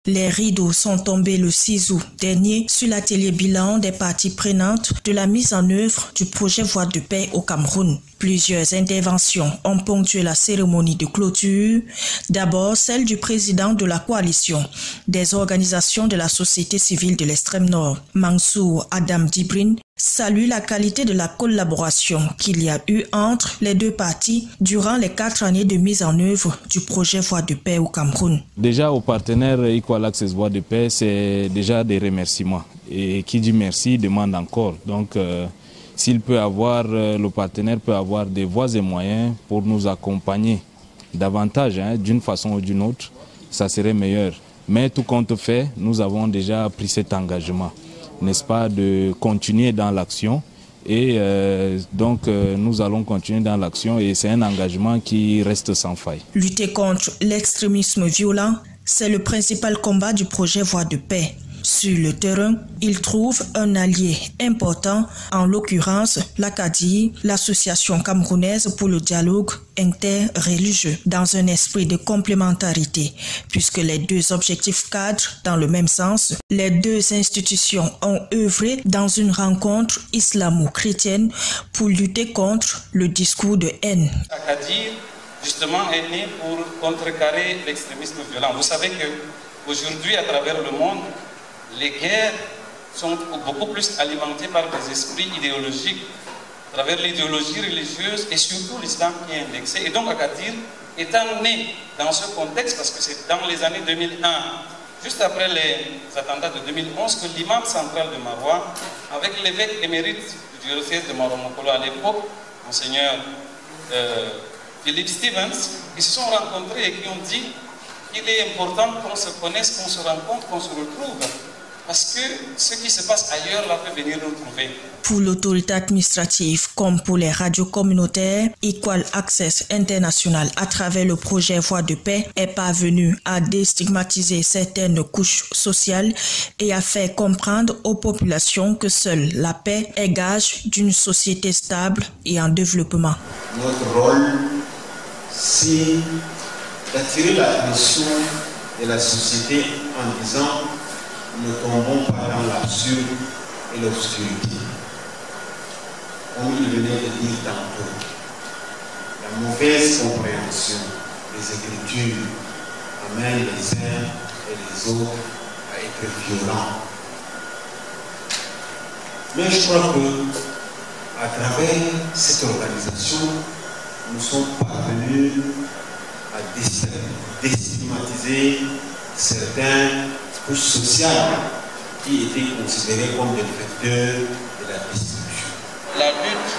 Les rideaux sont tombés le 6 août dernier sur l'atelier bilan des parties prenantes de la mise en œuvre du projet Voie de paix au Cameroun. Plusieurs interventions ont ponctué la cérémonie de clôture. D'abord, celle du président de la coalition des organisations de la société civile de l'extrême nord, Mansour Adam Dibrin, salue la qualité de la collaboration qu'il y a eu entre les deux parties durant les 4 années de mise en œuvre du projet Voie de paix au Cameroun. Déjà aux partenaires Equal Access Voie de paix, c'est déjà des remerciements. Et qui dit merci demande encore. Donc s'il peut avoir, le partenaire peut avoir des voies et moyens pour nous accompagner davantage, d'une façon ou d'une autre, ça serait meilleur. Mais tout compte fait, nous avons déjà pris cet engagement, n'est-ce pas, de continuer dans l'action. Et donc nous allons continuer dans l'action et c'est un engagement qui reste sans faille. Lutter contre l'extrémisme violent, c'est le principal combat du projet Voie de paix. Sur le terrain, il trouve un allié important, en l'occurrence l'Acadie, l'association camerounaise pour le dialogue interreligieux, dans un esprit de complémentarité, puisque les deux objectifs cadrent dans le même sens. Les deux institutions ont œuvré dans une rencontre islamo-chrétienne pour lutter contre le discours de haine. L'Acadie, justement, est née pour contrecarrer l'extrémisme violent. Vous savez qu'aujourd'hui, à travers le monde, les guerres sont beaucoup plus alimentées par des esprits idéologiques, à travers l'idéologie religieuse et surtout l'islam qui est indexé. Et donc Agadir étant né dans ce contexte, parce que c'est dans les années 2001, juste après les attentats de 2011, que l'imam central de Maroua, avec l'évêque émérite du diocèse de Maromokolo à l'époque, monseigneur Philippe Stevens, ils se sont rencontrés et qui ont dit qu'il est important qu'on se connaisse, qu'on se rencontre, qu'on se retrouve. Parce que ce qui se passe ailleurs, là, peut venir nous trouver. Pour l'autorité administrative, comme pour les radios communautaires, Equal Access International, à travers le projet Voie de paix, est parvenu à déstigmatiser certaines couches sociales et à faire comprendre aux populations que seule la paix est gage d'une société stable et en développement. Notre rôle, c'est d'attirer l'attention de la société en disant ne tombons pas dans l'absurde et l'obscurité. Comme il venait de dire tantôt, la mauvaise compréhension des Écritures amène les uns et les autres à être violents. Mais je crois que à travers cette organisation, nous sommes parvenus à déstigmatiser certains couches sociales qui étaient considérées comme des facteurs de la destruction. La lutte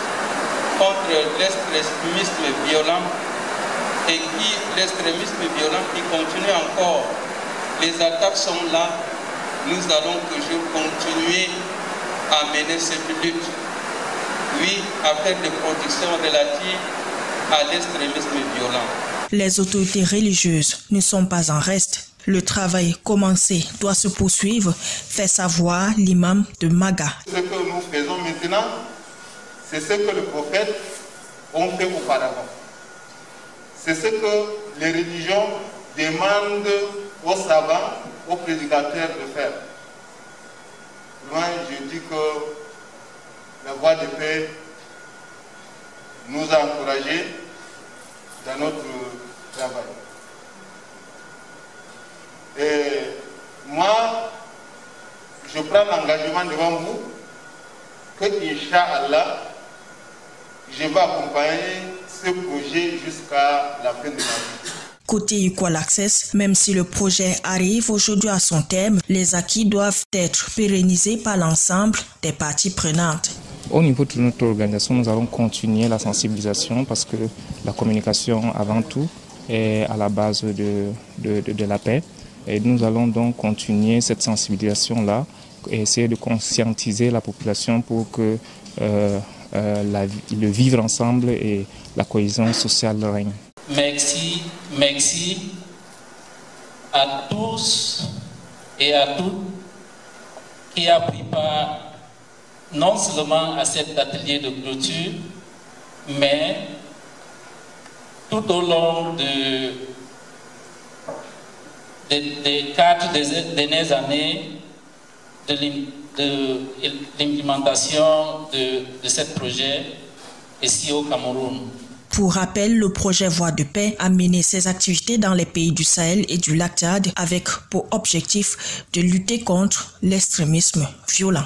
contre l'extrémisme violent et l'extrémisme violent qui continue encore, les attaques sont là, nous allons toujours continuer à mener cette lutte. Oui, à faire des productions relatives à l'extrémisme violent. Les autorités religieuses ne sont pas en reste. Le travail commencé doit se poursuivre, fait savoir l'imam de Maga. Ce que nous faisons maintenant, c'est ce que les prophètes ont fait auparavant. C'est ce que les religions demandent aux savants, aux prédicateurs de faire. Moi, je dis que la Voie de paix nous a encouragés dans notre travail. Et moi, je prends l'engagement devant vous que, Inch'Allah, je vais accompagner ce projet jusqu'à la fin de la vie. Côté Equal Access, même si le projet arrive aujourd'hui à son terme, les acquis doivent être pérennisés par l'ensemble des parties prenantes. Au niveau de notre organisation, nous allons continuer la sensibilisation parce que la communication, avant tout, est à la base de la paix. Et nous allons donc continuer cette sensibilisation-là et essayer de conscientiser la population pour que le vivre ensemble et la cohésion sociale règne. Merci à tous et à toutes qui ont pris part non seulement à cet atelier de clôture, mais tout au long des 4 dernières années de l'implémentation de ce projet ici au Cameroun. Pour rappel, le projet Voix de paix a mené ses activités dans les pays du Sahel et du lac Tchad avec pour objectif de lutter contre l'extrémisme violent.